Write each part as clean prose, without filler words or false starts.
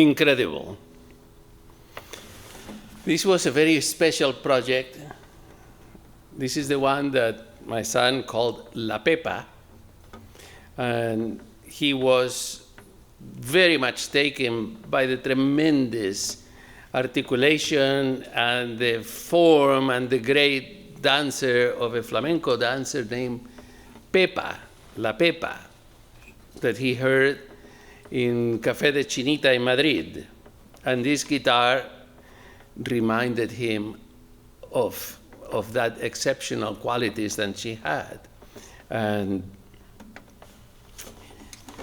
incredible. This was a very special project. This is the one that my son called La Pepa, and he was very much taken by the tremendous articulation and the form and the great dancer of a flamenco dancer named Pepa, La Pepa, that he heard in Café de Chinita in Madrid. And this guitar reminded him of that exceptional qualities that she had. And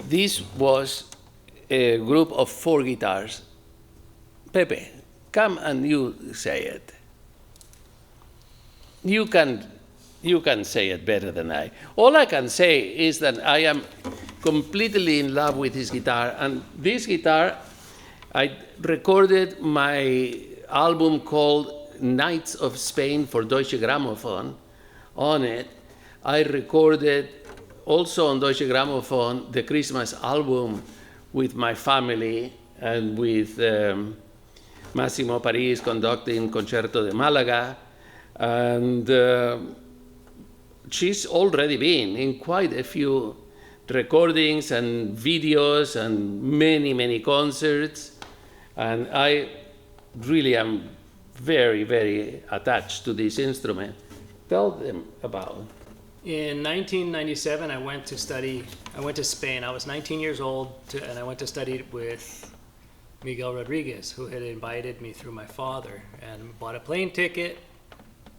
this was a group of 4 guitars. Pepe, come and you say it. You can say it better than I. All I can say is that I am completely in love with his guitar. And this guitar, I recorded my album called Nights of Spain for Deutsche Grammophon. On it, I recorded also on Deutsche Grammophon the Christmas album with my family and with Massimo Paris conducting Concerto de Málaga. And she's already been in quite a few recordings and videos and many, many concerts. And I really am very, very attached to this instrument. Tell them about it. In 1997, I went to Spain. I was 19 years old, and I went to study with Miguel Rodriguez, who had invited me through my father, and bought a plane ticket.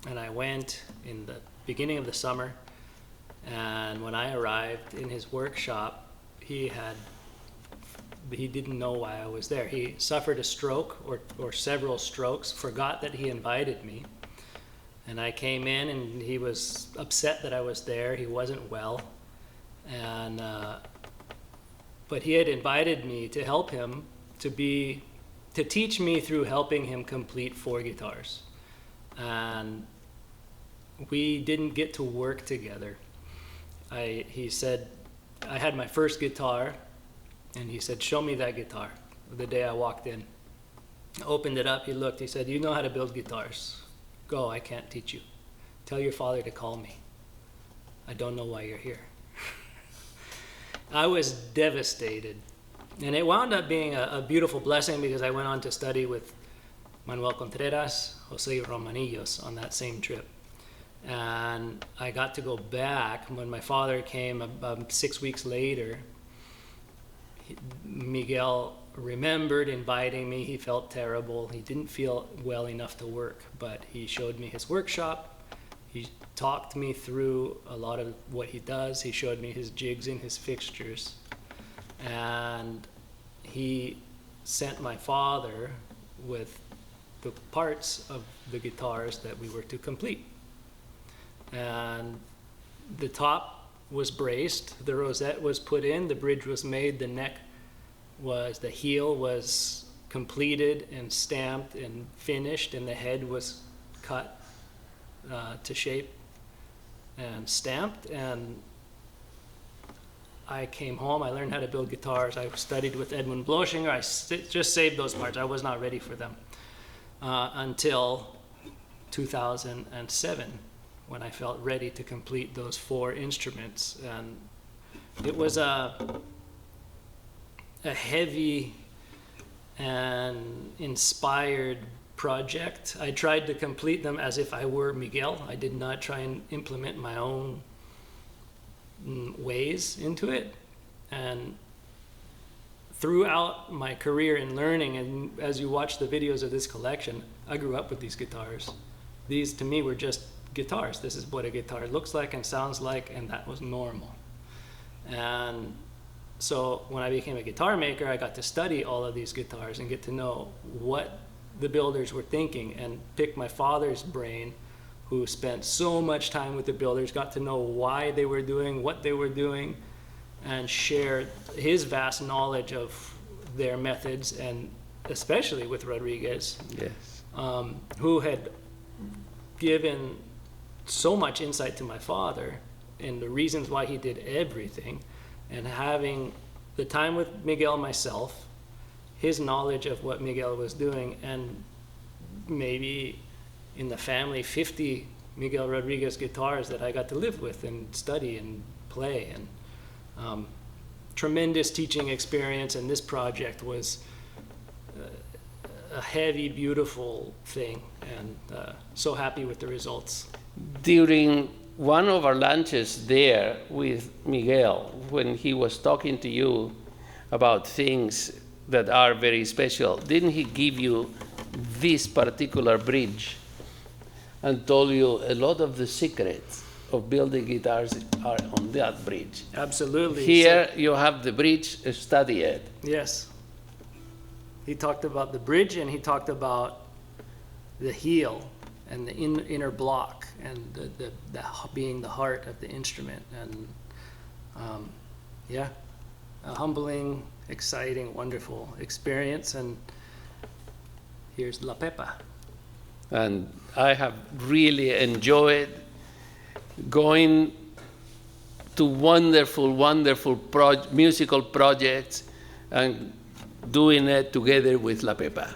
And I went in the beginning of the summer. And when I arrived in his workshop, he didn't know why I was there. He suffered a stroke or several strokes, forgot that he invited me. And I came in and he was upset that I was there. He wasn't well. And but he had invited me to help him to teach me through helping him complete 4 guitars. And we didn't get to work together. He said, I had my first guitar, and he said, show me that guitar, the day I walked in. I opened it up, he looked, he said, you know how to build guitars. Go, I can't teach you. Tell your father to call me. I don't know why you're here. I was devastated. And it wound up being a beautiful blessing because I went on to study with Manuel Contreras, Jose Romanillos on that same trip. And I got to go back when my father came about 6 weeks later. Miguel remembered inviting me. He felt terrible. He didn't feel well enough to work, but he showed me his workshop. He talked me through a lot of what he does. He showed me his jigs and his fixtures. And he sent my father with the parts of the guitars that we were to complete. And the top was braced, the rosette was put in, the bridge was made, the heel was completed and stamped and finished, and the head was cut to shape and stamped. And I came home, I learned how to build guitars. I studied with Edmund Bloschinger. I just saved those parts. I was not ready for them until 2007. When I felt ready to complete those 4 instruments. And it was a heavy and inspired project. I tried to complete them as if I were Miguel. I did not try and implement my own ways into it. And throughout my career in learning, and as you watch the videos of this collection, I grew up with these guitars. These to me were just guitars. This is what a guitar looks like and sounds like, and that was normal. And so when I became a guitar maker, I got to study all of these guitars and get to know what the builders were thinking and pick my father's brain, who spent so much time with the builders, got to know why they were doing what they were doing, and share his vast knowledge of their methods, and especially with Rodriguez, yes, who had given so much insight to my father and the reasons why he did everything. And having the time with Miguel and myself, his knowledge of what Miguel was doing, and maybe in the family 50 Miguel Rodriguez guitars that I got to live with and study and play. And tremendous teaching experience, and this project was a heavy, beautiful thing, and so happy with the results. During one of our lunches there with Miguel, when he was talking to you about things that are very special, didn't he give you this particular bridge and told you a lot of the secrets of building guitars are on that bridge? Absolutely. Here you have the bridge, study it. Yes. He talked about the bridge, and he talked about the heel and the inner block, and the being the heart of the instrument. And yeah, a humbling, exciting, wonderful experience. And here's La Pepa. And I have really enjoyed going to wonderful, wonderful musical projects and doing it together with La Pepa.